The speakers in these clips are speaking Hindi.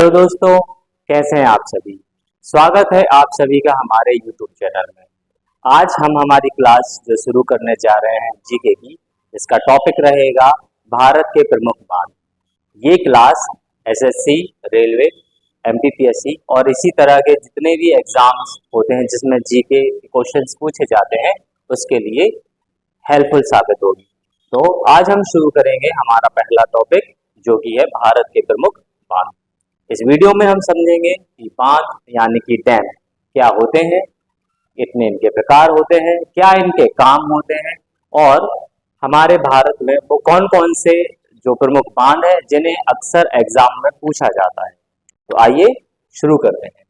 हेलो दोस्तों, कैसे हैं आप सभी। स्वागत है आप सभी का हमारे YouTube चैनल में। आज हम हमारी क्लास जो शुरू करने जा रहे हैं जीके की, इसका टॉपिक रहेगा भारत के प्रमुख बांध। ये क्लास एसएससी, रेलवे, एमपीपीएससी और इसी तरह के जितने भी एग्जाम्स होते हैं जिसमें जीके क्वेश्चंस पूछे जाते हैं उसके लिए हेल्पफुल साबित होगी। तो आज हम शुरू करेंगे हमारा पहला टॉपिक जो कि है भारत के प्रमुख बांध। इस वीडियो में हम समझेंगे कि बांध यानी कि डैम क्या होते हैं, कितने इनके प्रकार होते हैं, क्या इनके काम होते हैं और हमारे भारत में वो कौन कौन से जो प्रमुख बांध है जिन्हें अक्सर एग्जाम में पूछा जाता है। तो आइए शुरू करते हैं।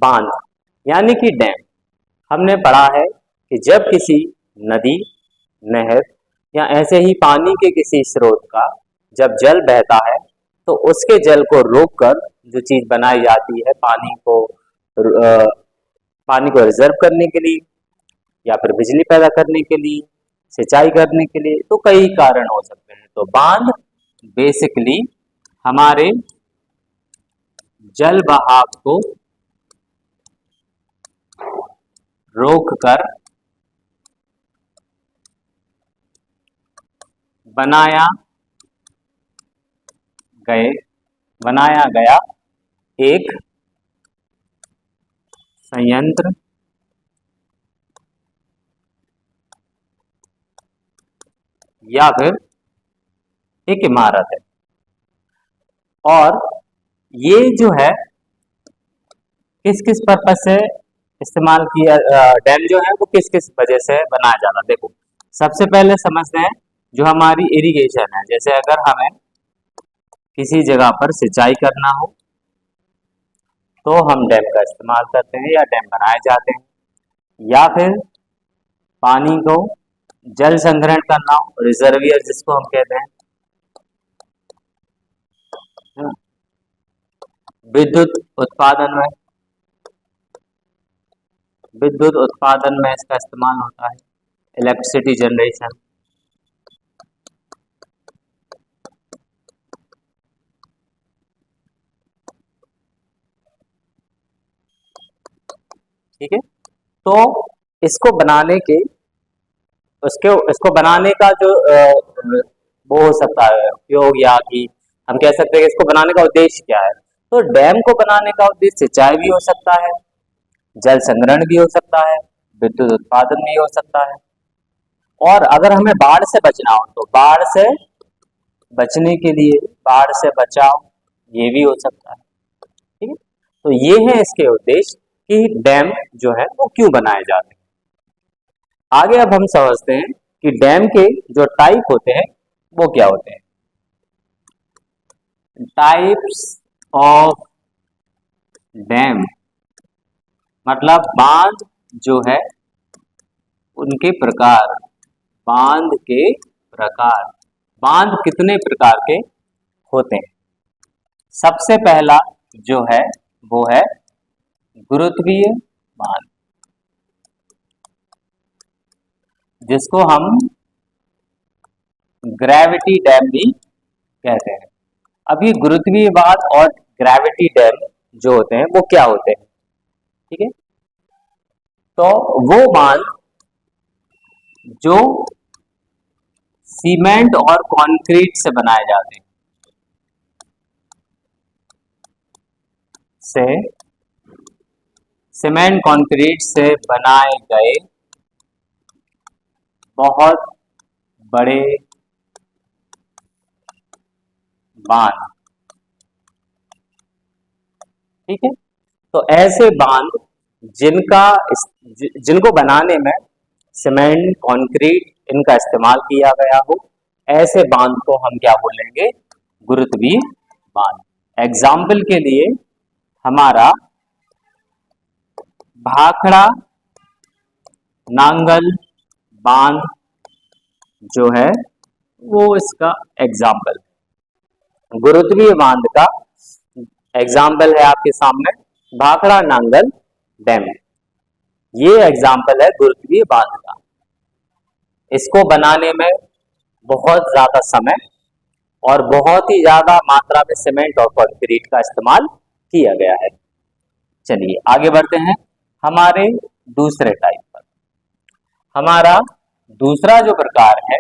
बांध यानी कि डैम, हमने पढ़ा है कि जब किसी नदी, नहर या ऐसे ही पानी के किसी स्रोत का जब जल बहता है तो उसके जल को रोककर जो चीज बनाई जाती है पानी को रिजर्व करने के लिए या फिर बिजली पैदा करने के लिए, सिंचाई करने के लिए, तो कई कारण हो सकते हैं। तो बांध बेसिकली हमारे जल बहाव को रोककर बनाया गया एक संयंत्र या फिर एक इमारत है। और ये जो है किस किस पर्पज से इस्तेमाल किया, डैम जो है वो किस किस वजह से बनाया जाता है। देखो, सबसे पहले समझते हैं जो हमारी इरिगेशन है। जैसे अगर हमें किसी जगह पर सिंचाई करना हो तो हम डैम का इस्तेमाल करते हैं या डैम बनाए जाते हैं, या फिर पानी को जल संग्रहण करना हो, रिजर्वियर जिसको हम कहते हैं, विद्युत उत्पादन में इसका इस्तेमाल होता है, इलेक्ट्रिसिटी जनरेशन। ठीक है, तो इसको बनाने का जो वो हो सकता है उपयोग, या कि हम कह सकते हैं कि इसको बनाने का उद्देश्य क्या है। तो डैम को बनाने का उद्देश्य सिंचाई भी हो सकता है, जल संग्रहण भी हो सकता है, विद्युत उत्पादन भी हो सकता है, और अगर हमें बाढ़ से बचना हो तो बाढ़ से बचने के लिए बाढ़ से बचाव ये भी हो सकता है। ठीक है, तो ये है इसके उद्देश्य कि डैम जो है वो क्यों बनाए जाते हैं। आगे अब हम समझते हैं कि डैम के जो टाइप होते हैं वो क्या होते हैं। टाइप्स ऑफ डैम मतलब बांध जो है उनके प्रकार। बांध के प्रकार, बांध कितने प्रकार के होते हैं। सबसे पहला जो है वो है गुरुत्वीय बांध, जिसको हम ग्रेविटी डैम भी कहते हैं। अब ये गुरुत्वीय बांध और ग्रेविटी डैम जो होते हैं वो क्या होते हैं। ठीक है, तो वो बांध जो सीमेंट और कंक्रीट से बनाए जाते हैं, सीमेंट कंक्रीट से बनाए गए बहुत बड़े बांध। ठीक है, तो ऐसे बांध जिनको बनाने में सीमेंट, कंक्रीट इनका इस्तेमाल किया गया हो, ऐसे बांध को हम क्या बोलेंगे, गुरुत्वीय बांध। एग्जाम्पल के लिए हमारा भाखड़ा नांगल बांध जो है वो इसका एग्जाम्पल। गुरुत्वीय बांध का एग्जाम्पल है आपके सामने भाखड़ा नांगल डैम। ये एग्जाम्पल है गुरुत्वीय बांध का। इसको बनाने में बहुत ज्यादा समय और बहुत ही ज्यादा मात्रा में सीमेंट और कंक्रीट का इस्तेमाल किया गया है। चलिए आगे बढ़ते हैं हमारे दूसरे टाइप पर। हमारा दूसरा जो प्रकार है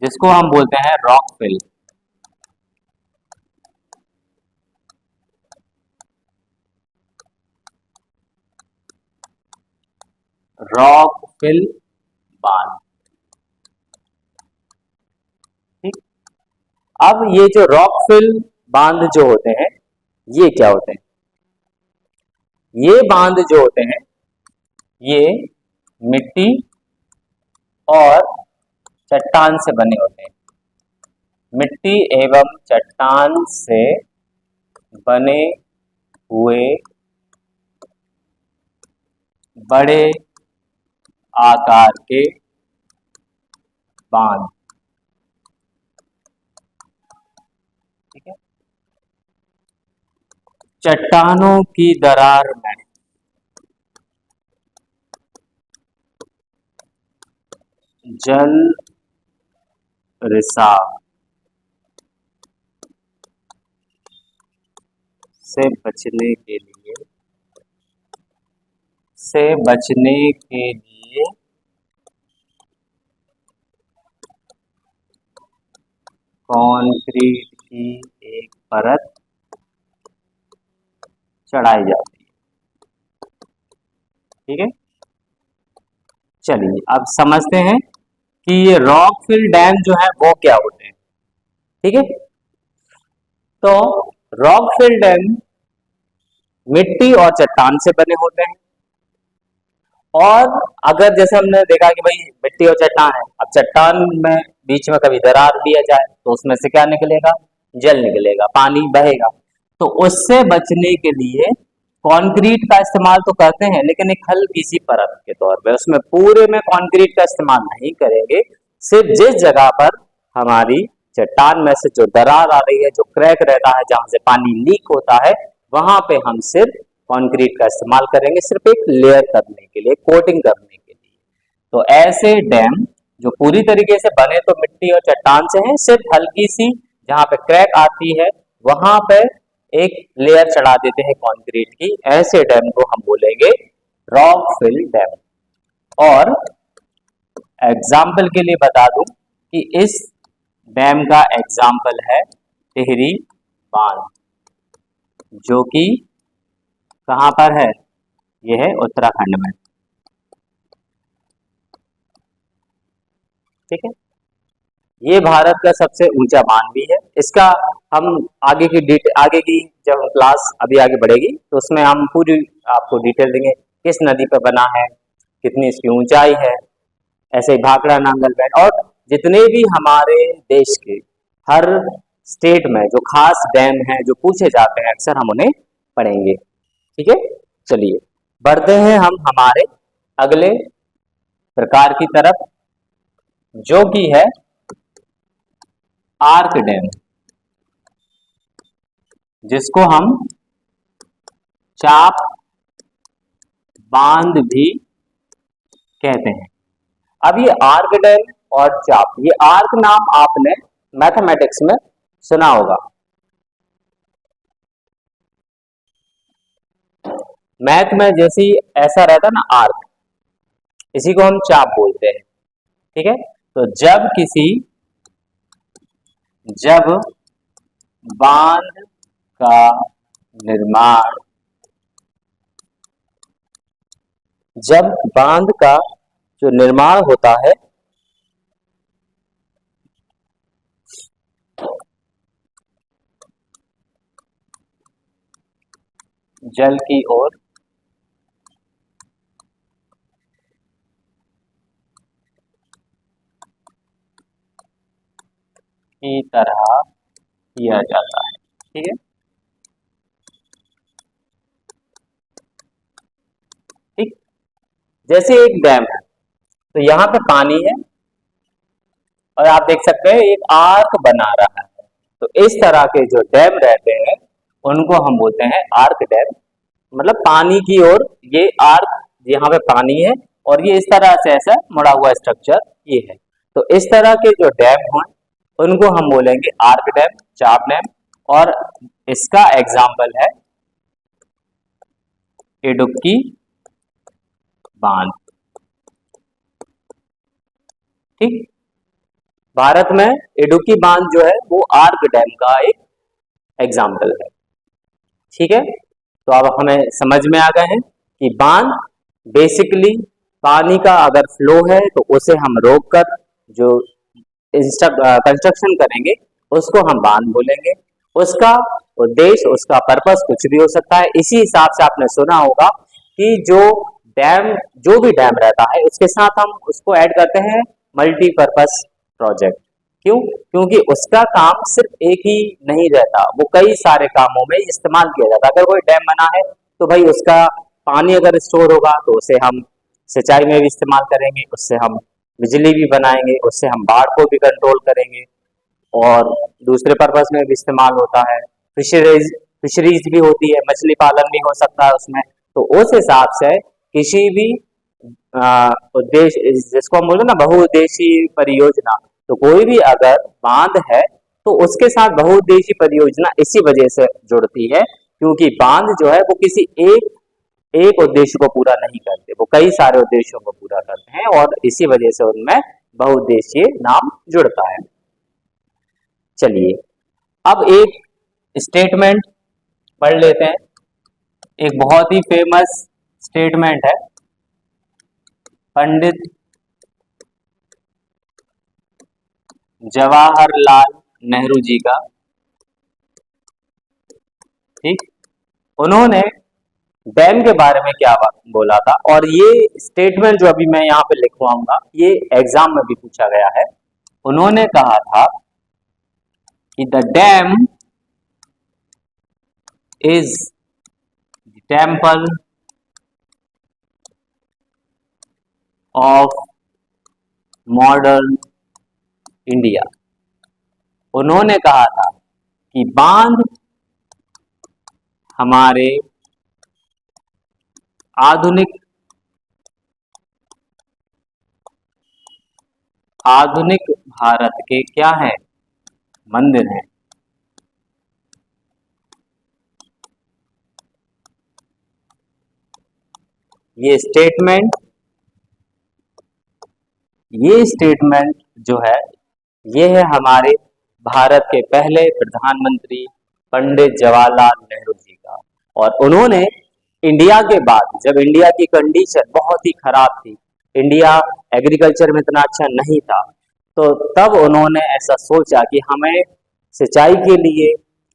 जिसको हम बोलते हैं रॉक फिल। रॉक फिल बांध। ठीक, अब ये जो रॉक फिल बांध जो होते हैं ये क्या होते हैं? ये बांध जो होते हैं ये मिट्टी और चट्टान से बने होते हैं। मिट्टी एवं चट्टान से बने हुए बड़े आकार के बांध। ठीक है, चट्टानों की दरार में जल रिसाव से बचने के लिए कंक्रीट की एक परत चढ़ाई जाती है। ठीक है, चलिए अब समझते हैं कि ये रॉक फिल डैम जो है वो क्या होते हैं। ठीक है, तो रॉक फिल डैम मिट्टी और चट्टान से बने होते हैं। और अगर जैसे हमने देखा कि भाई मिट्टी और चट्टान है, अब चट्टान में बीच में कभी दरार दिया जाए तो उसमें से क्या निकलेगा? जल निकलेगा, पानी बहेगा। तो उससे बचने के लिए कंक्रीट का इस्तेमाल तो करते हैं, लेकिन एक हल्की सी परत के तौर पे, उसमें पूरे में कंक्रीट का इस्तेमाल नहीं करेंगे। सिर्फ जिस जगह पर हमारी चट्टान में से जो दरार आ रही है, जो क्रैक रहता है, जहां से पानी लीक होता है, वहां पे हम सिर्फ कंक्रीट का इस्तेमाल करेंगे, सिर्फ एक लेयर करने के लिए, कोटिंग करने के लिए। तो ऐसे डैम जो पूरी तरीके से बने तो मिट्टी और चट्टान से हैं, सिर्फ हल्की सी जहां पे क्रैक आती है वहां पे एक लेयर चढ़ा देते हैं कंक्रीट की, ऐसे डैम को हम बोलेंगे रॉक फिल डैम। और एग्जाम्पल के लिए बता दूं कि इस डैम का एग्जाम्पल है टिहरी बांध, जो कि कहां पर है? यह है उत्तराखंड में। ठीक है, ये भारत का सबसे ऊंचा बांध भी है। इसका हम आगे की जब क्लास अभी आगे बढ़ेगी तो उसमें हम पूरी आपको डिटेल देंगे, किस नदी पर बना है, कितनी इसकी ऊंचाई है। ऐसे ही भाखड़ा नांगल डैम और जितने भी हमारे देश के हर स्टेट में जो खास डैम हैं जो पूछे जाते हैं, अक्सर हम उन्हें पढ़ेंगे। ठीक है, चलिए बढ़ते हैं हम हमारे अगले प्रकार की तरफ, जो कि है आर्क डैम, जिसको हम चाप बांध भी कहते हैं। अब ये आर्क डैम और चाप, ये आर्क नाम आपने मैथमेटिक्स में सुना होगा। मैथ में जैसे ऐसा रहता है ना आर्क, इसी को हम चाप बोलते हैं। ठीक है, तो जब बांध का निर्माण, जब बांध का जो निर्माण होता है जल की ओर की तरह किया जाता है। ठीक है, ठीक, जैसे एक डैम है तो यहां पे पानी है और आप देख सकते हैं एक आर्क बना रहा है। तो इस तरह के जो डैम रहते हैं उनको हम बोलते हैं आर्क डैम। मतलब पानी की ओर ये आर्क, यहाँ पे पानी है और ये इस तरह से ऐसा मुड़ा हुआ स्ट्रक्चर ये है। तो इस तरह के जो डैम हैं उनको हम बोलेंगे आर्क डैम, चाप डैम। और इसका एग्जाम्पल है इडुक्की बांध। ठीक, भारत में इडुक्की बांध जो है वो आर्क डैम का एक एग्जाम्पल है। ठीक है, तो अब हमें समझ में आ गए हैं कि बांध बेसिकली पानी का अगर फ्लो है तो उसे हम रोक कर जो कंस्ट्रक्शन करेंगे उसको हम बांध बोलेंगे। उसका उद्देश्य, उसका पर्पस कुछ भी हो सकता है। इसी हिसाब से आपने सुना होगा कि जो भी डैम रहता है उसके साथ हम उसको ऐड करते हैं मल्टीपर्पस प्रोजेक्ट। क्यों? क्योंकि उसका काम सिर्फ एक ही नहीं रहता, वो कई सारे कामों में इस्तेमाल किया जाता है। अगर कोई डैम बना है तो भाई उसका पानी अगर स्टोर होगा तो उसे हम सिंचाई में भी इस्तेमाल करेंगे, उससे हम बिजली भी बनाएंगे, उससे हम बाढ़ को भी कंट्रोल करेंगे और दूसरे पर्पस में भी इस्तेमाल होता है। फिशरीज भी होती है, मछली पालन भी हो सकता है उसमें। तो उस हिसाब से किसी भी उद्देश्य, जिसको हम बोलते हैं ना बहुउद्देशीय परियोजना, तो कोई भी अगर बांध है तो उसके साथ बहुउद्देशीय परियोजना इसी वजह से जुड़ती है क्योंकि बांध जो है वो किसी एक उद्देश्य को पूरा नहीं करते, वो कई सारे उद्देश्यों को पूरा करते हैं और इसी वजह से उनमें बहुउद्देशीय नाम जुड़ता है। चलिए अब एक स्टेटमेंट पढ़ लेते हैं। एक बहुत ही फेमस स्टेटमेंट है पंडित जवाहरलाल नेहरू जी का। ठीक, उन्होंने डैम के बारे में क्या बोला था, और ये स्टेटमेंट जो अभी मैं यहाँ पे लिखवाऊंगा ये एग्जाम में भी पूछा गया है। उन्होंने कहा था कि the dam is the temple of modern India. उन्होंने कहा था कि बांध हमारे आधुनिक भारत के क्या है, मंदिर हैं। ये स्टेटमेंट जो है ये है हमारे भारत के पहले प्रधानमंत्री पंडित जवाहरलाल नेहरू जी का। और उन्होंने इंडिया के बाद, जब इंडिया की कंडीशन बहुत ही खराब थी, इंडिया एग्रीकल्चर में इतना अच्छा नहीं था, तो तब उन्होंने ऐसा सोचा कि हमें सिंचाई के लिए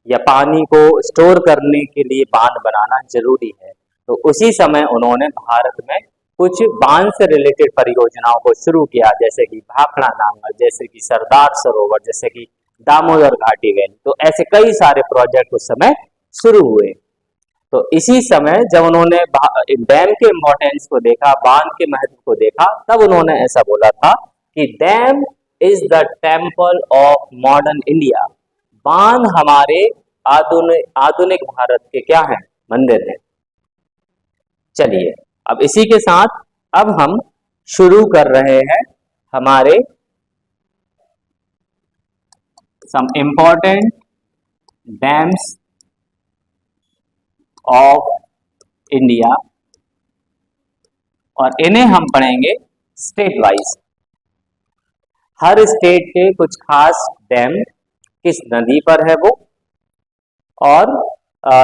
या पानी को स्टोर करने के लिए बांध बनाना जरूरी है। तो उसी समय उन्होंने भारत में कुछ बांध से रिलेटेड परियोजनाओं को शुरू किया, जैसे कि भाखड़ा नांगल, जैसे कि सरदार सरोवर, जैसे कि दामोदर घाटी वैली। तो ऐसे कई सारे प्रोजेक्ट उस समय शुरू हुए। तो इसी समय जब उन्होंने डैम के इम्पोर्टेंस को देखा, बांध के महत्व को देखा, तब उन्होंने ऐसा बोला था कि dam is the temple of modern India. बांध हमारे आधुनिक भारत के क्या है, मंदिर है। चलिए अब इसी के साथ अब हम शुरू कर रहे हैं हमारे some important dams of India, और इन्हें हम पढ़ेंगे स्टेट वाइज। हर स्टेट के कुछ खास डैम किस नदी पर है वो, और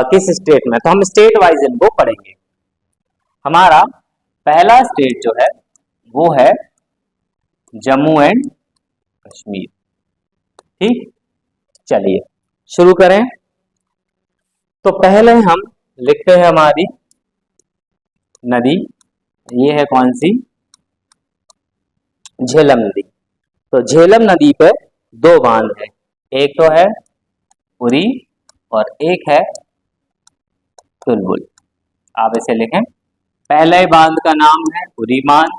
किस स्टेट में, तो हम स्टेट वाइज इनको पढ़ेंगे। हमारा पहला स्टेट जो है वो है जम्मू एंड कश्मीर। ठीक, चलिए शुरू करें। तो पहले हम लिखते हैं हमारी नदी, ये है कौन सी, झेलम नदी। तो झेलम नदी पर दो बांध है, एक तो है उरी और एक है तुलबुल। आप इसे लिखें, पहले बांध का नाम है उरी बांध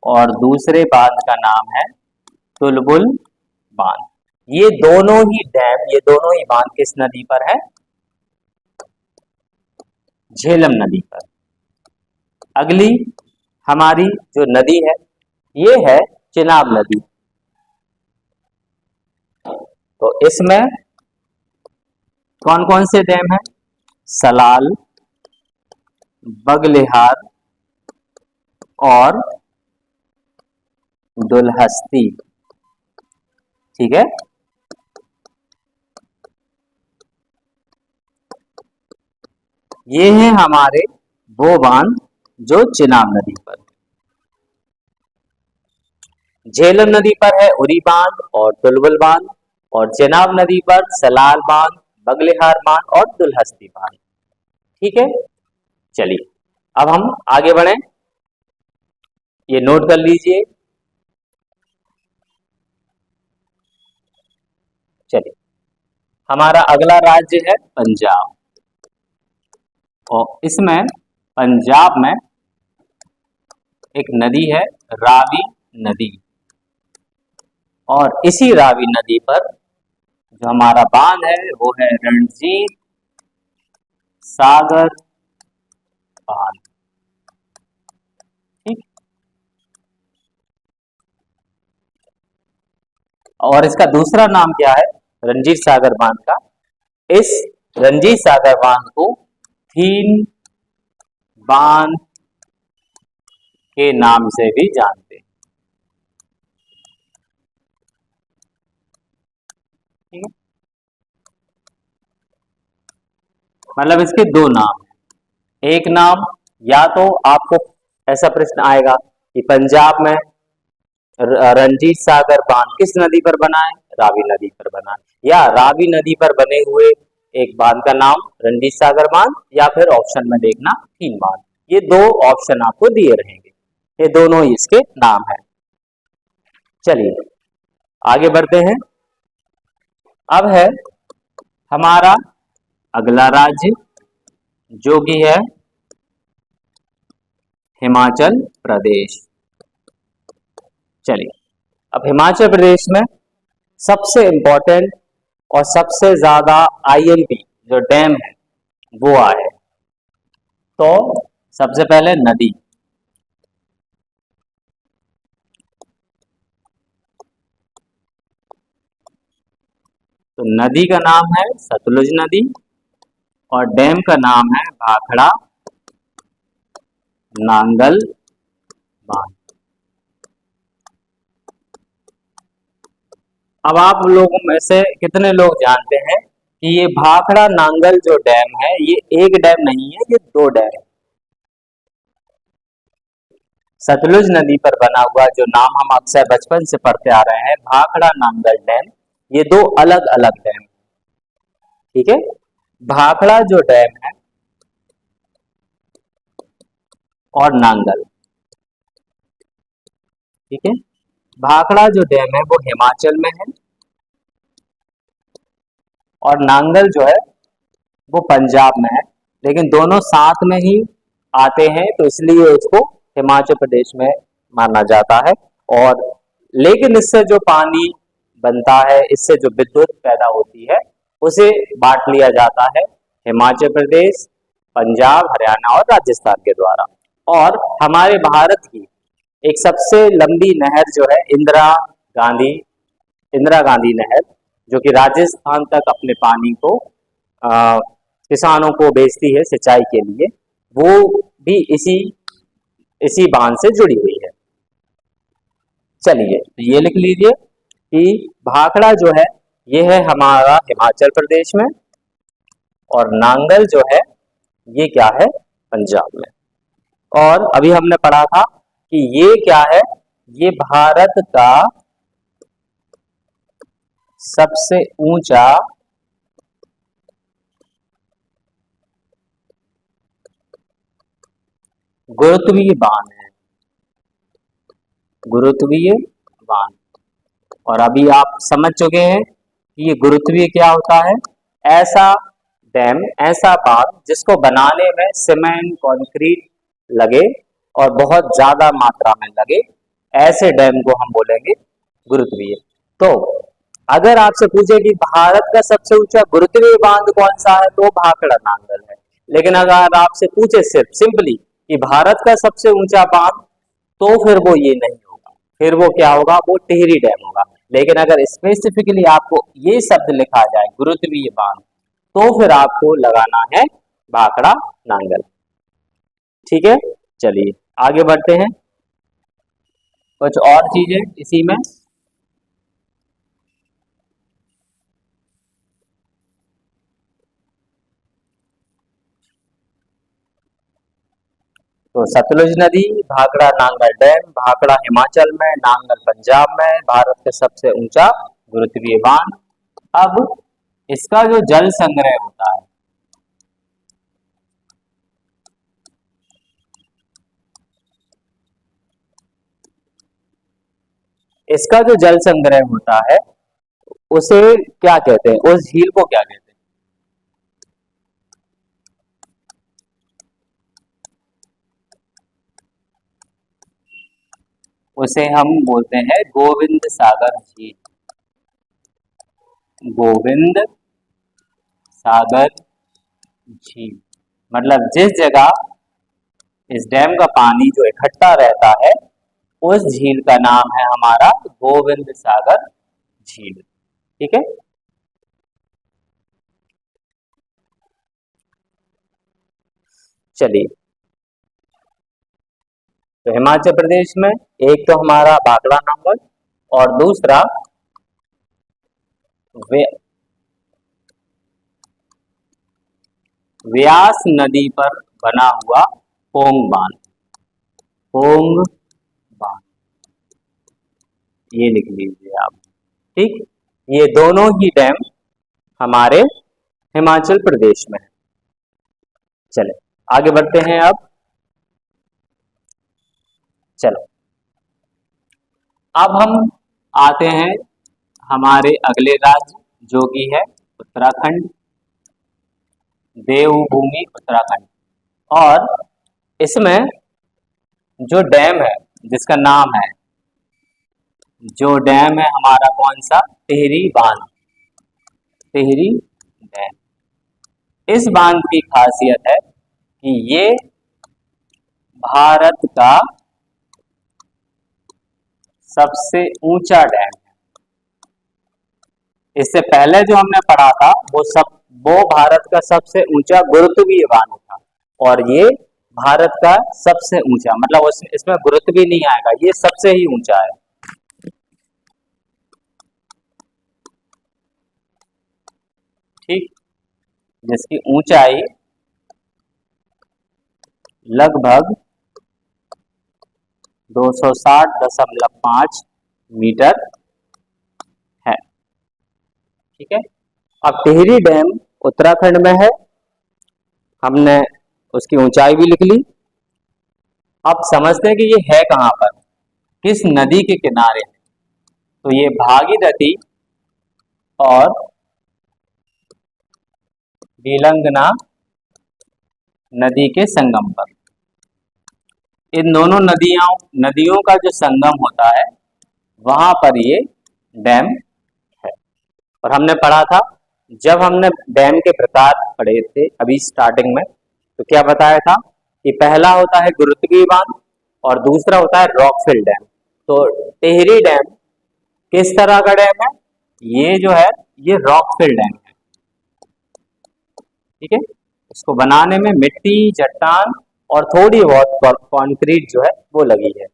और दूसरे बांध का नाम है तुलबुल बांध। ये दोनों ही डैम, ये दोनों ही बांध किस नदी पर है? झेलम नदी पर। अगली हमारी जो नदी है ये है चिनाब नदी। तो इसमें कौन कौन से डैम है? सलाल, बगलिहार और दुलहस्ती। ठीक है, ये हैं हमारे वो बांध जो चिनाब नदी पर। झेलम नदी पर है उरी बांध और टुलबुल बांध, और चिनाब नदी पर सलाल बांध, बगलिहार बांध और दुलहस्ती बांध। ठीक है, चलिए अब हम आगे बढ़े, ये नोट कर लीजिए। चलिए, हमारा अगला राज्य है पंजाब, और इसमें पंजाब में एक नदी है रावी नदी, और इसी रावी नदी पर जो हमारा बांध है वो है रणजीत सागर बांध। ठीक, और इसका दूसरा नाम क्या है रणजीत सागर बांध का? इस रणजीत सागर बांध को थीन बांध के नाम से भी जानते हैं। ठीक है, मतलब इसके दो नाम हैं। एक नाम, या तो आपको ऐसा प्रश्न आएगा कि पंजाब में रणजीत सागर बांध किस नदी पर बना है? रावी नदी पर बना है, या रावी नदी पर बने हुए एक बांध का नाम रणजीत सागर बांध, या फिर ऑप्शन में देखना थीन बांध। ये दो ऑप्शन आपको दिए रहेंगे, ये दोनों ही इसके नाम है। चलिए आगे बढ़ते हैं। अब है हमारा अगला राज्य जो कि है हिमाचल प्रदेश। चलिए, अब हिमाचल प्रदेश में सबसे इंपॉर्टेंट और सबसे ज्यादा आईएमपी जो डैम है वो आए। तो सबसे पहले नदी, तो नदी का नाम है सतलुज नदी, और डैम का नाम है भाखड़ा नांगल बांध। अब आप लोगों में से कितने लोग जानते हैं कि ये भाखड़ा नांगल जो डैम है ये एक डैम नहीं है, ये दो डैम है। सतलुज नदी पर बना हुआ जो नाम हम अक्सर बचपन से पढ़ते आ रहे हैं भाखड़ा नांगल डैम, ये दो अलग अलग डैम। ठीक है, भाखड़ा जो डैम है और नांगल, ठीक है, भाखड़ा जो डैम है वो हिमाचल में है और नांगल जो है वो पंजाब में है, लेकिन दोनों साथ में ही आते हैं तो इसलिए उसको हिमाचल प्रदेश में माना जाता है। और लेकिन इससे जो पानी बनता है, इससे जो विद्युत पैदा होती है उसे बांट लिया जाता है हिमाचल प्रदेश, पंजाब, हरियाणा और राजस्थान के द्वारा। और हमारे भारत की एक सबसे लंबी नहर जो है इंदिरा गांधी नहर, जो कि राजस्थान तक अपने पानी को किसानों को भेजती है सिंचाई के लिए, वो भी इसी बांध से जुड़ी हुई है। चलिए तो ये लिख लीजिए कि भाखड़ा जो है ये है हमारा हिमाचल प्रदेश में, और नांगल जो है ये क्या है पंजाब में। और अभी हमने पढ़ा था कि ये क्या है, ये भारत का सबसे ऊंचा गुरुत्वीय बांध है, गुरुत्वीय बांध। और अभी आप समझ चुके हैं कि ये गुरुत्वीय क्या होता है। ऐसा डैम, ऐसा बांध जिसको बनाने में सीमेंट, कंक्रीट लगे और बहुत ज्यादा मात्रा में लगे, ऐसे डैम को हम बोलेंगे गुरुत्वीय। तो अगर आपसे पूछे कि भारत का सबसे ऊंचा गुरुत्वीय बांध कौन सा है, तो भाखड़ा नांगल है। लेकिन अगर आपसे पूछे सिर्फ सिंपली कि भारत का सबसे ऊंचा बांध, तो फिर वो ये नहीं होगा, फिर वो क्या होगा, वो टिहरी डैम होगा। लेकिन अगर स्पेसिफिकली आपको ये शब्द लिखा जाए गुरुत्वीय बांध, तो फिर आपको लगाना है भाखड़ा नांगल। ठीक है, चलिए आगे बढ़ते हैं कुछ और चीजें इसी में। तो सतलुज नदी, भाखड़ा नांगल डैम, भाखड़ा हिमाचल में, नांगल पंजाब में, भारत का सबसे ऊंचा गुरुत्वीय बांध। अब इसका जो जल संग्रह होता है, इसका जो जल संग्रह होता है उसे क्या कहते हैं, उस झील को क्या कहते हैं? उसे हम बोलते हैं गोविंद सागर झील। गोविंद सागर झील मतलब जिस जगह इस डैम का पानी जो इकट्ठा रहता है, उस झील का नाम है हमारा गोविंद सागर झील। ठीक है, चलिए। तो हिमाचल प्रदेश में एक तो हमारा भाखड़ा नांगल, और दूसरा वे व्यास नदी पर बना हुआ पोंग बांध। पोंग बांध ये लिख लीजिए आप। ठीक, ये दोनों ही डैम हमारे हिमाचल प्रदेश में है। चले आगे बढ़ते हैं अब। चलो अब हम आते हैं हमारे अगले राज्य, जो कि है उत्तराखंड, देवभूमि उत्तराखंड। और इसमें जो डैम है, जिसका नाम है, जो डैम है हमारा कौन सा, टिहरी बांध। टिहरी डैम, इस बांध की खासियत है कि ये भारत का सबसे ऊंचा डैम है। इससे पहले जो हमने पढ़ा था वो भारत का सबसे ऊंचा गुरुत्वीय बांध था, और ये भारत का सबसे ऊंचा, मतलब इसमें गुरुत्व भी नहीं आएगा, ये सबसे ही ऊंचा है। ठीक, जिसकी ऊंचाई लगभग 260.5 मीटर है। ठीक है, अब टिहरी डैम उत्तराखंड में है, हमने उसकी ऊंचाई भी लिख ली। अब समझते हैं कि ये है कहाँ पर, किस नदी के किनारे है। तो ये भागीरथी और नीलंगना नदी के संगम पर। इन दोनों नदियों का जो संगम होता है, वहां पर ये डैम है। और हमने पढ़ा था, जब हमने डैम के प्रकार पढ़े थे अभी स्टार्टिंग में, तो क्या बताया था कि पहला होता है गुरुत्वीय बांध और दूसरा होता है रॉकफिल डैम। तो टिहरी डैम किस तरह का डैम है, ये जो है ये रॉकफिल डैम है। ठीक है, इसको बनाने में मिट्टी, चट्टान और थोड़ी बहुत कंक्रीट जो है वो लगी है।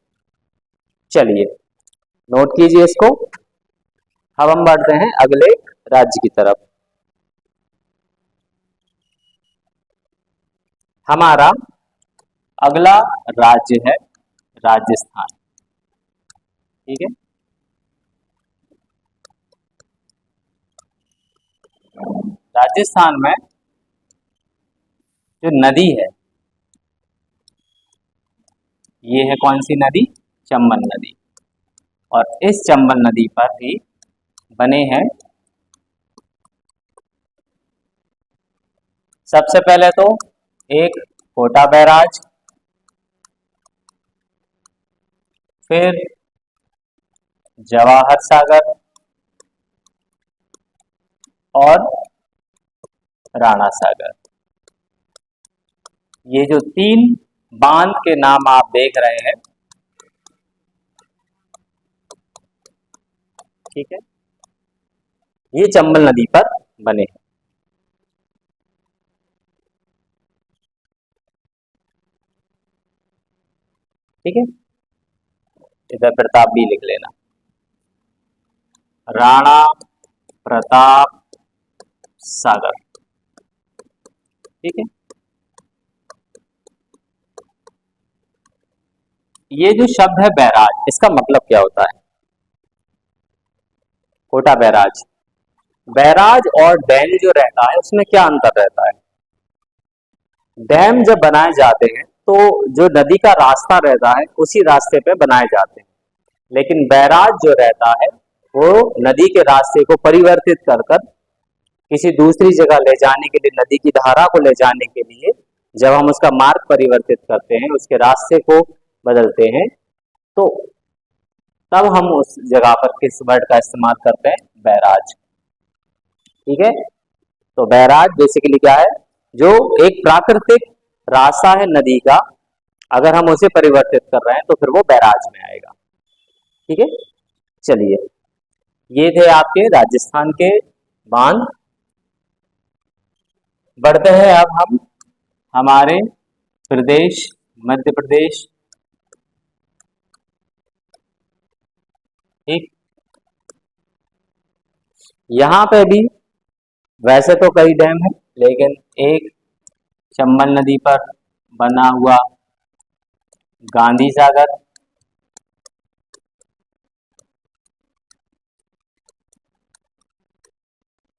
चलिए नोट कीजिए इसको। अब हम बढ़ते हैं अगले राज्य की तरफ। हमारा अगला राज्य है राजस्थान। ठीक है, राजस्थान में जो नदी है, ये है कौन सी नदी, चंबल नदी। और इस चंबल नदी पर ही बने हैं सबसे पहले तो एक कोटा बैराज, फिर जवाहर सागर, और राणा सागर। ये जो तीन बांध के नाम आप देख रहे हैं, ठीक है, ये चंबल नदी पर बने हैं। ठीक है, इधर प्रताप भी लिख लेना। राणा प्रताप सागर। ठीक है, ये जो शब्द है बैराज, इसका मतलब क्या होता है? छोटा बैराज। बैराज और डैम जो रहता है उसमें क्या अंतर रहता है? डैम जब बनाए जाते हैं तो जो नदी का रास्ता रहता है उसी रास्ते पे बनाए जाते हैं, लेकिन बैराज जो रहता है वो नदी के रास्ते को परिवर्तित कर कर किसी दूसरी जगह ले जाने के लिए, नदी की धारा को ले जाने के लिए जब हम उसका मार्ग परिवर्तित करते हैं, उसके रास्ते को बदलते हैं, तो तब हम उस जगह पर किस वर्ड का इस्तेमाल करते हैं? बैराज। ठीक है, तो बैराज बेसिकली क्या है? जो एक प्राकृतिक रास्ता है नदी का, अगर हम उसे परिवर्तित कर रहे हैं तो फिर वो बैराज में आएगा। ठीक है, चलिए, ये थे आपके राजस्थान के बांध। बढ़ते हैं अब हम हमारे प्रदेश मध्य प्रदेश। ठीक, यहाँ पे भी वैसे तो कई डैम है, लेकिन एक चंबल नदी पर बना हुआ गांधी सागर,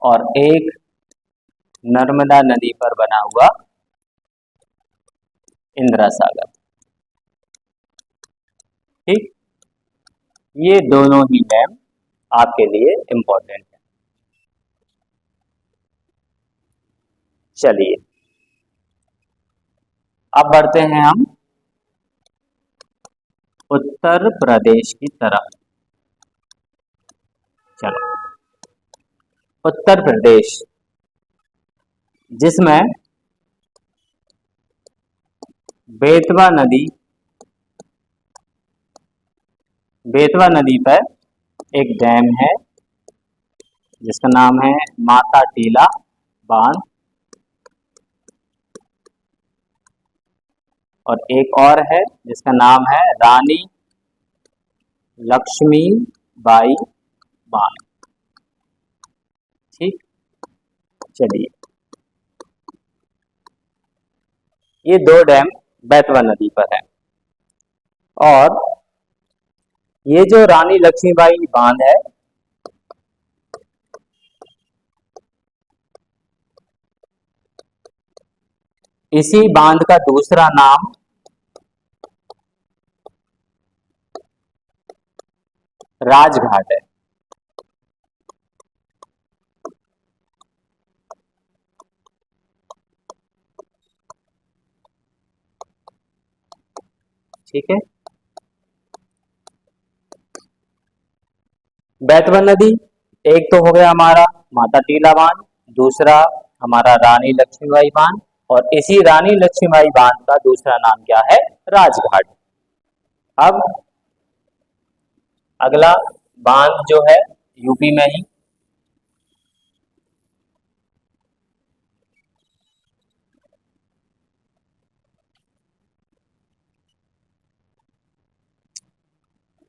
और एक नर्मदा नदी पर बना हुआ इंदिरा सागर। ठीक, ये दोनों ही डैम आपके लिए इंपॉर्टेंट है। चलिए, अब बढ़ते हैं हम उत्तर प्रदेश की तरफ। चलो, उत्तर प्रदेश जिसमें बेतवा नदी पर एक डैम है जिसका नाम है माता टीला बांध, और एक और है जिसका नाम है रानी लक्ष्मीबाई बांध। ठीक, चलिए, ये दो डैम बेतवा नदी पर है, और ये जो रानी लक्ष्मीबाई बांध है, इसी बांध का दूसरा नाम राजघाट है। ठीक है, बेतवा नदी एक तो हो गया हमारा माता टीला बांध, दूसरा हमारा रानी लक्ष्मीबाई बांध, और इसी रानी लक्ष्मीबाई बांध का दूसरा नाम क्या है? राजघाट। अब अगला बांध जो है यूपी में ही,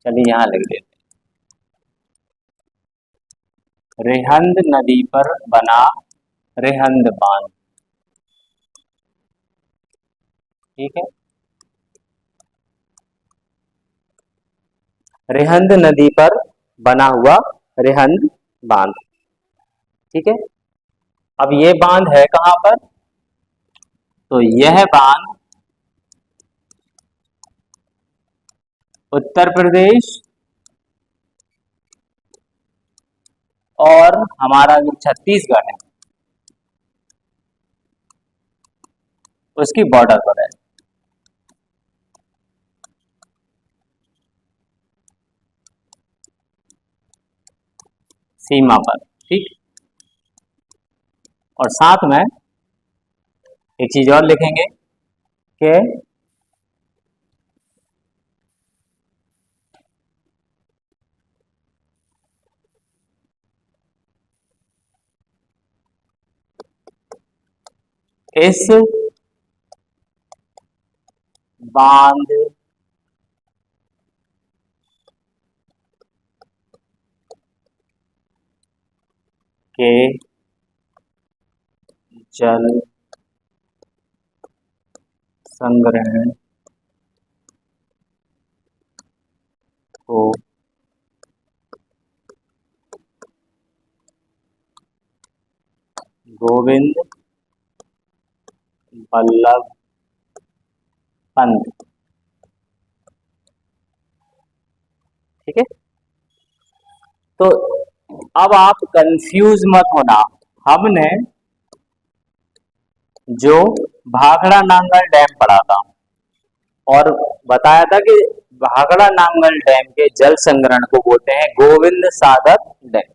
चलिए यहाँ लिख लेते हैं, रिहंद नदी पर बना रिहंद बांध। ठीक है, रिहंद नदी पर बना हुआ रिहंद बांध। ठीक है, अब ये बांध है कहां पर? तो यह बांध उत्तर प्रदेश और हमारा जो छत्तीसगढ़ है उसकी बॉर्डर पर है। सीमा पर। ठीक, और साथ में एक चीज और लिखेंगे कि इस बांध के जल संग्रहण को गोविंद बल्लभ पंत, ठीक है। तो अब आप कंफ्यूज मत होना, हमने जो भाखड़ा नांगल डैम पढ़ा था और बताया था कि भाखड़ा नांगल डैम के जल संग्रहण को बोलते हैं गोविंद सागर डैम,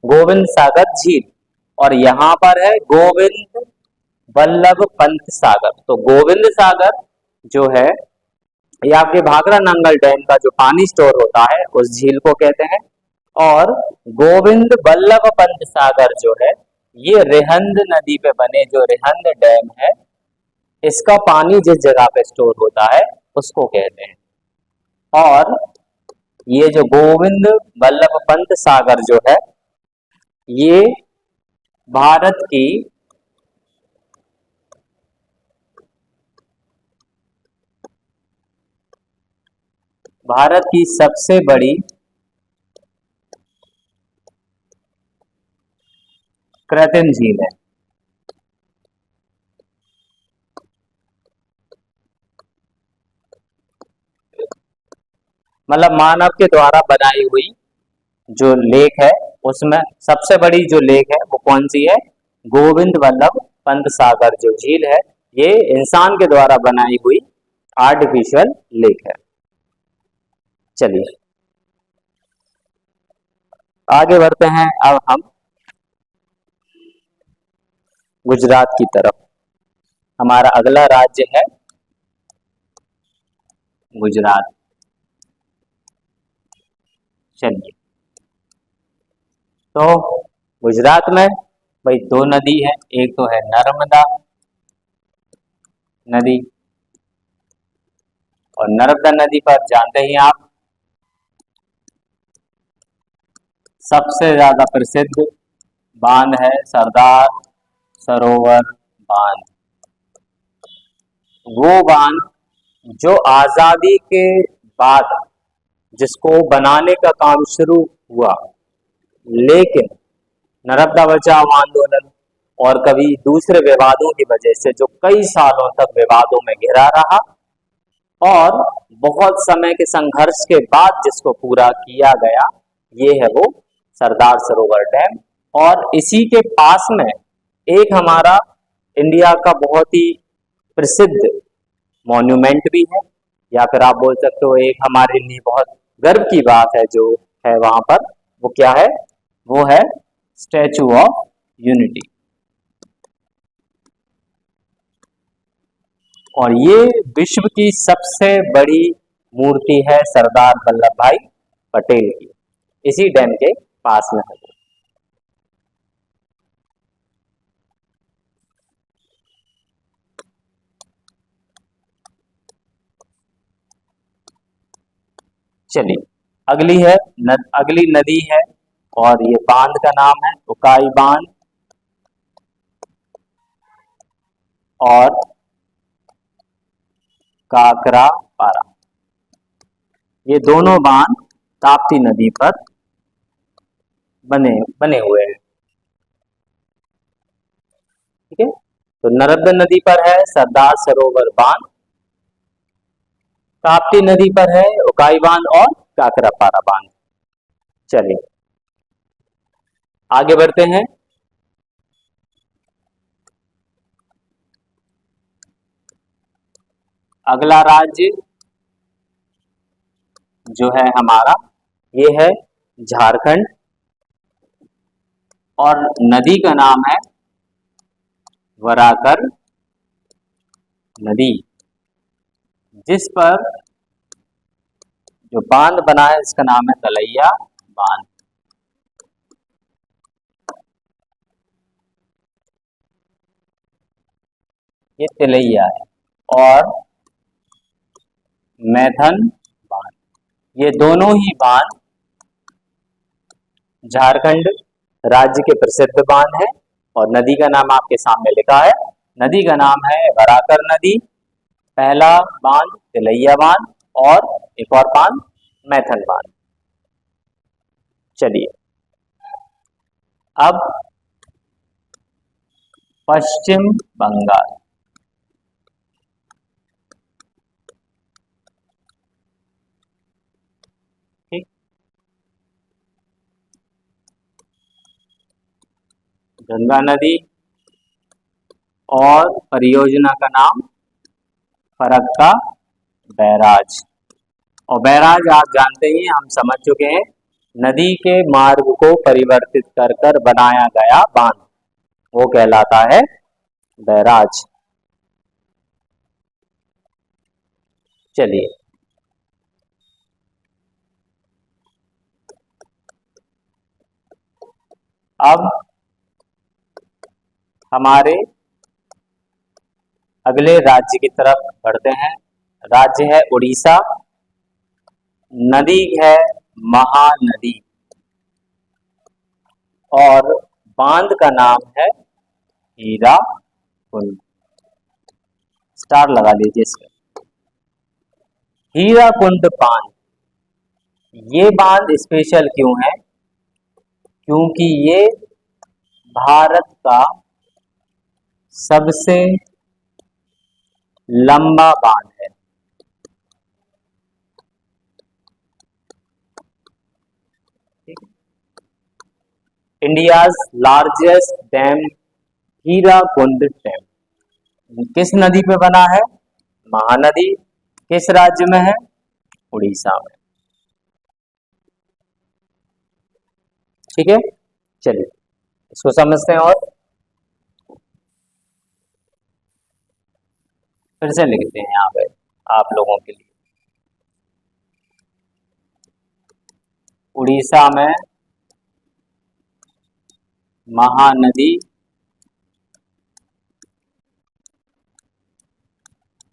गोविंद सागर झील, और यहाँ पर है गोविंद बल्लभ पंत सागर। तो गोविंद सागर जो है ये आपके भाखड़ा नांगल डैम का जो पानी स्टोर होता है उस झील को कहते हैं, और गोविंद बल्लभ पंत सागर जो है ये रिहंद नदी पे बने जो रिहंद डैम है, इसका पानी जिस जगह पे स्टोर होता है उसको कहते हैं। और ये जो गोविंद बल्लभ पंत सागर जो है ये भारत की सबसे बड़ी कृत्रिम झील है। मतलब मानव के द्वारा बनाई हुई जो लेक है उसमें सबसे बड़ी जो लेक है वो कौन सी है? गोविंद बल्लभ पंत सागर जो झील है ये इंसान के द्वारा बनाई हुई आर्टिफिशियल लेक है। चलिए आगे बढ़ते हैं अब हम गुजरात की तरफ। हमारा अगला राज्य है गुजरात। चलिए तो गुजरात में भाई दो नदी है, एक तो है नर्मदा नदी, और नर्मदा नदी पर जानते ही आप सबसे ज्यादा प्रसिद्ध बांध है सरदार सरोवर बांध। वो बांध जो आजादी के बाद जिसको बनाने का काम शुरू हुआ, लेकिन नर्मदा बचाओ आंदोलन और कभी दूसरे विवादों की वजह से जो कई सालों तक विवादों में घिरा रहा, और बहुत समय के संघर्ष के बाद जिसको पूरा किया गया, ये है वो सरदार सरोवर डैम। और इसी के पास में एक हमारा इंडिया का बहुत ही प्रसिद्ध मॉन्यूमेंट भी है, या फिर आप बोल सकते हो एक हमारे लिए बहुत गर्व की बात है जो है वहां पर, वो क्या है? वो है स्टैचू ऑफ यूनिटी। और ये विश्व की सबसे बड़ी मूर्ति है सरदार वल्लभ भाई पटेल की, इसी डैम के पास में है। चलिए अगली नदी है और ये बांध का नाम है उकाई बांध और काकरा पारा। ये दोनों बांध ताप्ती नदी पर बने हुए हैं, ठीक है। तो नर्मदा नदी पर है सरदार सरोवर बांध, ताप्ती नदी पर है उकाई बांध और काकरापारा बांध। चलिए आगे बढ़ते हैं। अगला राज्य जो है हमारा ये है झारखंड, और नदी का नाम है वराकर नदी, जिस पर जो बांध बना है इसका नाम है तलैया बांध। ये तलैया है। और मैथन बांध, ये दोनों ही बांध झारखंड राज्य के प्रसिद्ध बांध है। और नदी का नाम आपके सामने लिखा है, नदी का नाम है वराकर नदी, पहला बांध तलैया बांध और एक और बांध मैथन बांध। चलिए अब पश्चिम बंगाल। ठीक, गंगा नदी और परियोजना का नाम फरक्का बैराज। और बैराज आप जानते ही, हम समझ चुके हैं, नदी के मार्ग को परिवर्तित कर कर बनाया गया बांध, वो कहलाता है बैराज। चलिए अब हमारे अगले राज्य की तरफ बढ़ते हैं। राज्य है उड़ीसा, नदी है महानदी और बांध का नाम है हीराकुंड। स्टार लगा लीजिए इसमें। हीराकुंड बांध, ये बांध स्पेशल क्यों है? क्योंकि ये भारत का सबसे लंबा बांध है। India's largest dam Hirakud dam किस नदी पे बना है? महानदी। किस राज्य में है? उड़ीसा में। ठीक है, चलिए इसको समझते हैं और फिर से लिखते हैं यहाँ पे आप लोगों के लिए। उड़ीसा में महानदी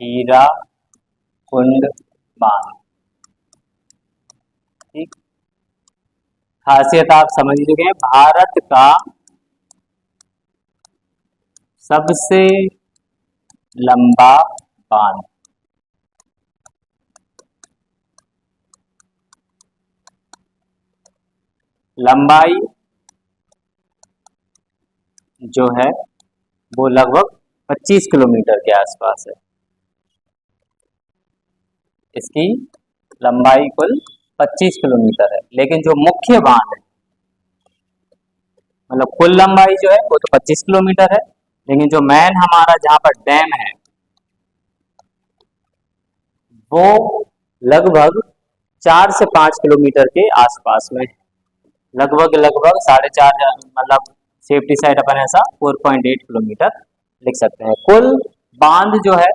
हीराकुंड बांध। ठीक, खासियत आप समझ चुके हैं, भारत का सबसे लंबा बांध। लंबाई जो है वो लगभग 25 किलोमीटर के आसपास है। इसकी लंबाई कुल 25 किलोमीटर है, लेकिन जो मुख्य बांध है, मतलब कुल लंबाई जो है वो तो 25 किलोमीटर है, लेकिन जो मेन हमारा जहां पर डैम है वो लगभग 4 से 5 किलोमीटर के आसपास में है। लगभग 4.5, मतलब सेफ्टी साइड अपन ऐसा 4.8 किलोमीटर लिख सकते हैं। कुल बांध जो है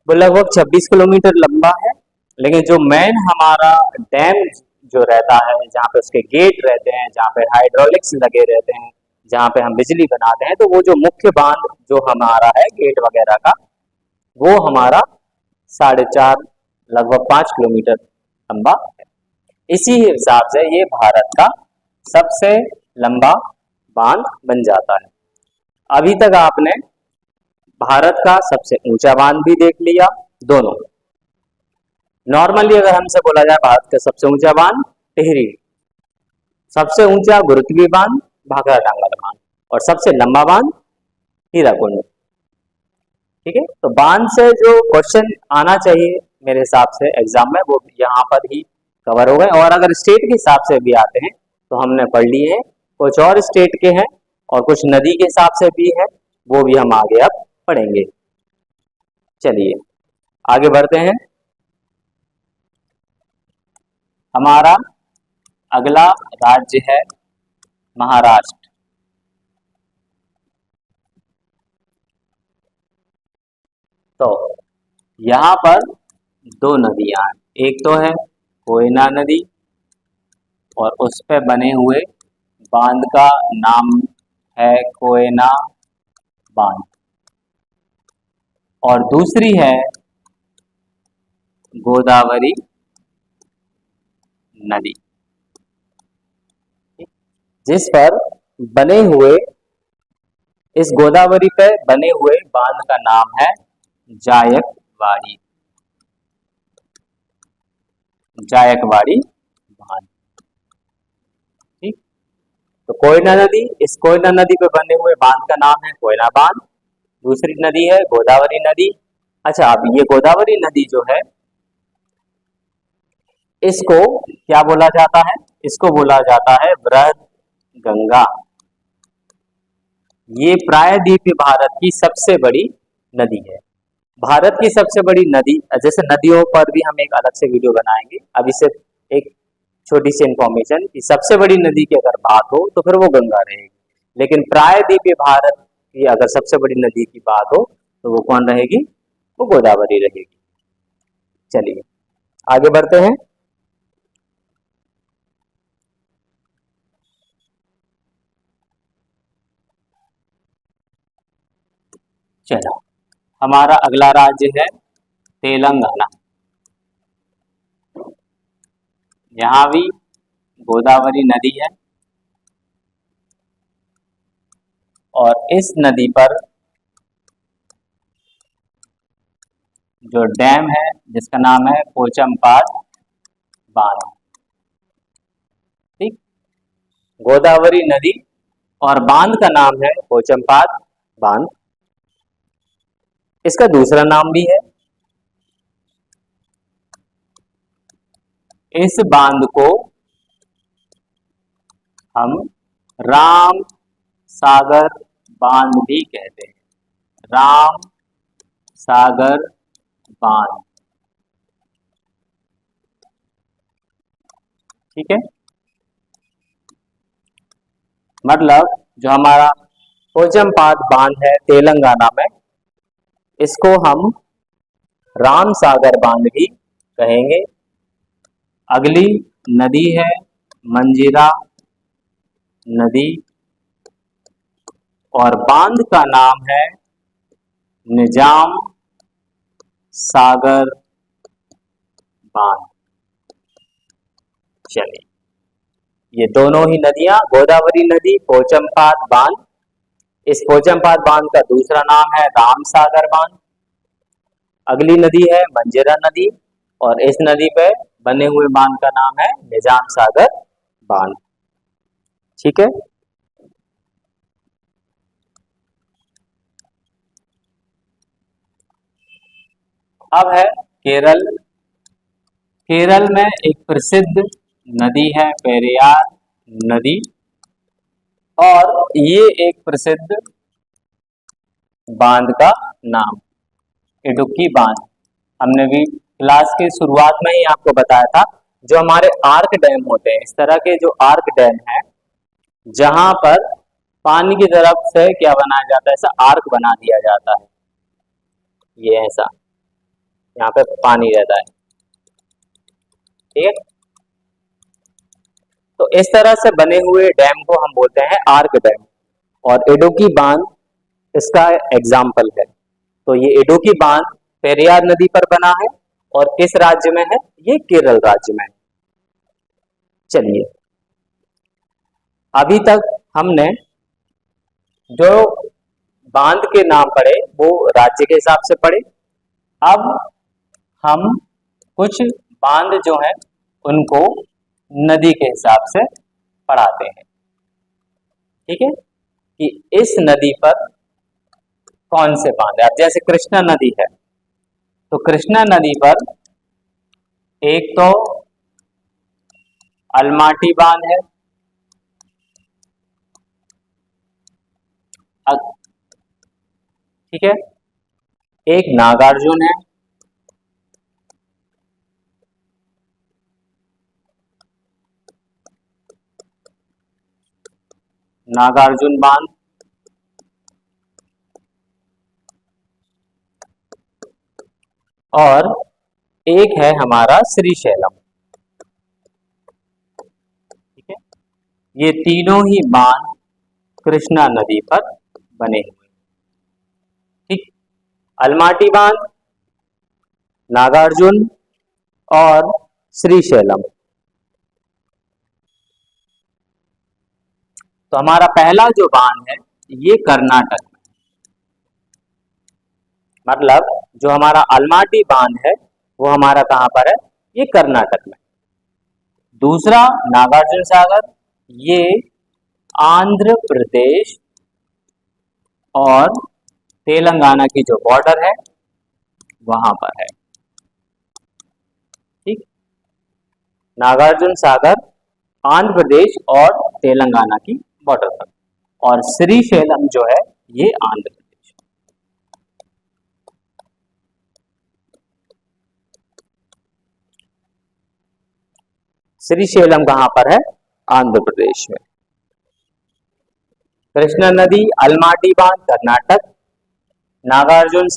वो लगभग 26 किलोमीटर लंबा है, लेकिन जो मेन हमारा डैम जो रहता है, जहाँ पे उसके गेट रहते हैं, जहाँ पे हाइड्रोलिक्स लगे रहते हैं, जहाँ पे हम बिजली बनाते हैं, तो वो जो मुख्य बांध जो हमारा है गेट वगैरह का, वो हमारा 4.5 लगभग 5 किलोमीटर लंबा है। इसी हिसाब से ये भारत का सबसे लंबा बांध बन जाता है। अभी तक आपने भारत का सबसे ऊंचा बांध भी देख लिया, दोनों। नॉर्मली अगर हमसे बोला जाए भारत का सबसे ऊंचा बांध टिहरी, सबसे ऊंचा गुरुत्वीय बांध भाखड़ा टांगल बांध और सबसे लंबा बांध हीराकुंड। ठीक है, तो बांध से जो क्वेश्चन आना चाहिए मेरे हिसाब से एग्जाम में, वो यहाँ पर ही कवर हो गए। और अगर स्टेट के हिसाब से भी आते हैं तो हमने पढ़ लिए हैं, कुछ और स्टेट के हैं और कुछ नदी के हिसाब से भी है, वो भी हम आगे अब पढ़ेंगे। चलिए आगे बढ़ते हैं। हमारा अगला राज्य है महाराष्ट्र। तो यहाँ पर दो नदियां हैं, एक तो है कोयना नदी और उस पे बने हुए बांध का नाम है कोयना बांध, और दूसरी है गोदावरी नदी, जिस पर बने हुए इस गोदावरी पे बने हुए बांध का नाम है जायकवाड़ी, जायकवाड़ी बांध। ठीक, तो कोयना नदी, इस कोयना नदी पे बने हुए बांध का नाम है कोयना बांध, दूसरी नदी है गोदावरी नदी। अच्छा, अब ये गोदावरी नदी जो है इसको क्या बोला जाता है? इसको बोला जाता है बृहद गंगा। ये प्रायद्वीपीय भारत की सबसे बड़ी नदी है। भारत की सबसे बड़ी नदी, जैसे नदियों पर भी हम एक अलग से वीडियो बनाएंगे, अभी सिर्फ एक छोटी सी इंफॉर्मेशन कि सबसे बड़ी नदी की अगर बात हो तो फिर वो गंगा रहेगी, लेकिन प्रायद्वीपीय भारत की अगर सबसे बड़ी नदी की बात हो तो वो कौन रहेगी? वो गोदावरी रहेगी। चलिए आगे बढ़ते हैं। चलो, हमारा अगला राज्य है तेलंगाना। यहाँ भी गोदावरी नदी है और इस नदी पर जो डैम है जिसका नाम है पोचमपाद बांध। ठीक, गोदावरी नदी और बांध का नाम है पोचमपाद बांध। इसका दूसरा नाम भी है, इस बांध को हम राम सागर बांध भी कहते हैं, राम सागर बांध। ठीक है, मतलब जो हमारा पोचमपाद बांध है तेलंगाना में, इसको हम राम सागर बांध भी कहेंगे। अगली नदी है मंजीरा नदी और बांध का नाम है निजाम सागर बांध। चलिए, ये दोनों ही नदियां, गोदावरी नदी, पोचमपाद बांध, इस पोचमपाद बांध का दूसरा नाम है राम सागर बांध। अगली नदी है मंजीरा नदी और इस नदी पे बने हुए बांध का नाम है निजाम सागर बांध। ठीक है, अब है केरल। केरल में एक प्रसिद्ध नदी है पेरियार नदी और ये एक प्रसिद्ध बांध का नाम इडुक्की बांध। हमने भी क्लास के शुरुआत में ही आपको बताया था, जो हमारे आर्क डैम होते हैं, इस तरह के जो आर्क डैम है जहां पर पानी की तरफ से क्या बनाया जाता है, ऐसा आर्क बना दिया जाता है, ये ऐसा यहाँ पे पानी रहता है। ठीक है, तो इस तरह से बने हुए डैम को हम बोलते हैं आर्क डैम, और इडुक्की बांध इसका एग्जाम्पल है। तो ये इडुक्की बांध पेरियार नदी पर बना है और किस राज्य में है? ये केरल राज्य में है। चलिए, अभी तक हमने जो बांध के नाम पढ़े वो राज्य के हिसाब से पढ़े। अब हम कुछ बांध जो है उनको नदी के हिसाब से पढ़ाते हैं। ठीक है, कि इस नदी पर कौन से बांध है। अब जैसे कृष्णा नदी है तो कृष्णा नदी पर एक तो अलमाटी बांध है, ठीक है, एक नागार्जुन है, नागार्जुन बांध, और एक है हमारा श्रीशैलम। ठीक है, ये तीनों ही बांध कृष्णा नदी पर बने हुए। ठीक, अलमाटी बांध, नागार्जुन और श्रीशैलम। तो हमारा पहला जो बांध है ये कर्नाटक में, मतलब जो हमारा अलमाटी बांध है वो हमारा कहां पर है, ये कर्नाटक में। दूसरा नागार्जुन सागर, ये आंध्र प्रदेश और तेलंगाना की जो बॉर्डर है वहां पर है। ठीक, नागार्जुन सागर आंध्र प्रदेश और तेलंगाना की बॉर्डर पर, और श्रीशैलम जो है ये आंध्र प्रदेश। श्रीशैलम कहां पर है, आंध्र प्रदेश में। कृष्णा नदी अलमाटी बांध कर्नाटक, नागार्जुन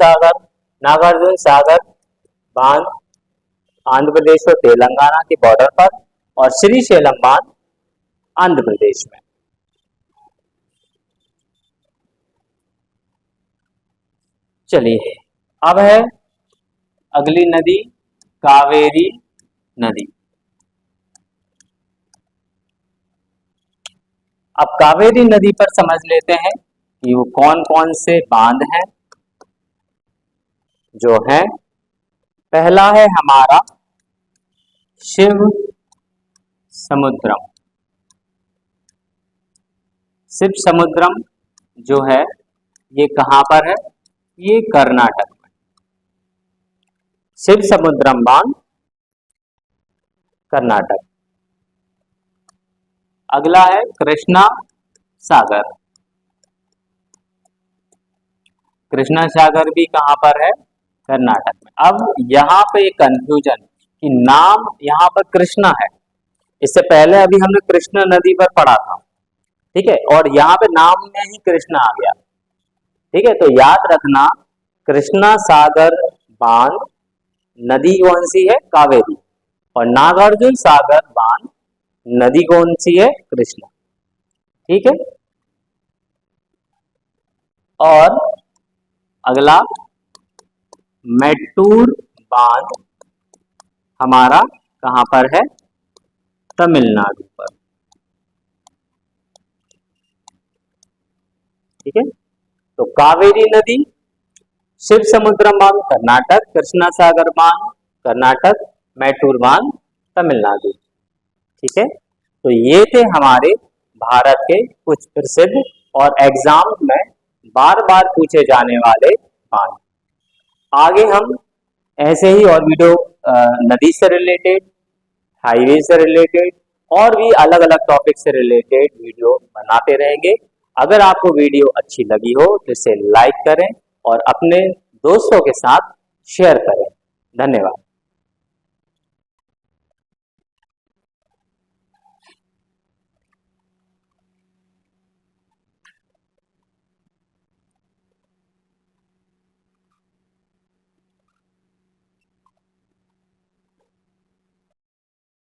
सागर बांध आंध्र प्रदेश और तेलंगाना की बॉर्डर पर, और श्रीशैलम बांध आंध्र प्रदेश में। चलिए, अब है अगली नदी कावेरी नदी। अब कावेरी नदी पर समझ लेते हैं कि वो कौन कौन से बांध हैं जो हैं। पहला है हमारा शिव समुद्रम। शिव समुद्रम जो है ये कहां पर है, ये कर्नाटक में। शिव समुद्रम बांध कर्नाटक। अगला है कृष्णा सागर। कृष्णा सागर भी कहां पर है, कर्नाटक में। अब यहाँ पे कंफ्यूजन कि नाम यहाँ पर कृष्णा है, इससे पहले अभी हमने कृष्णा नदी पर पढ़ा था। ठीक है, और यहाँ पे नाम में ही कृष्णा आ गया। ठीक है, तो याद रखना कृष्णा सागर बांध नदी कौन सी है, कावेरी, और नागार्जुन सागर बांध नदी कौन सी है, कृष्णा। ठीक है, और अगला मैट्टूर बांध हमारा कहां पर है, तमिलनाडु पर। ठीक है, तो कावेरी नदी, शिव समुद्रम बांध कर्नाटक, कृष्णा सागर बांध कर्नाटक, मैट्टूर बांध तमिलनाडु। ठीक है, तो ये थे हमारे भारत के कुछ प्रसिद्ध और एग्जाम में बार बार पूछे जाने वाले बांध। आगे हम ऐसे ही और वीडियो नदी से रिलेटेड, हाईवे से रिलेटेड और भी अलग अलग टॉपिक से रिलेटेड वीडियो बनाते रहेंगे। अगर आपको वीडियो अच्छी लगी हो तो इसे लाइक करें और अपने दोस्तों के साथ शेयर करें। धन्यवाद।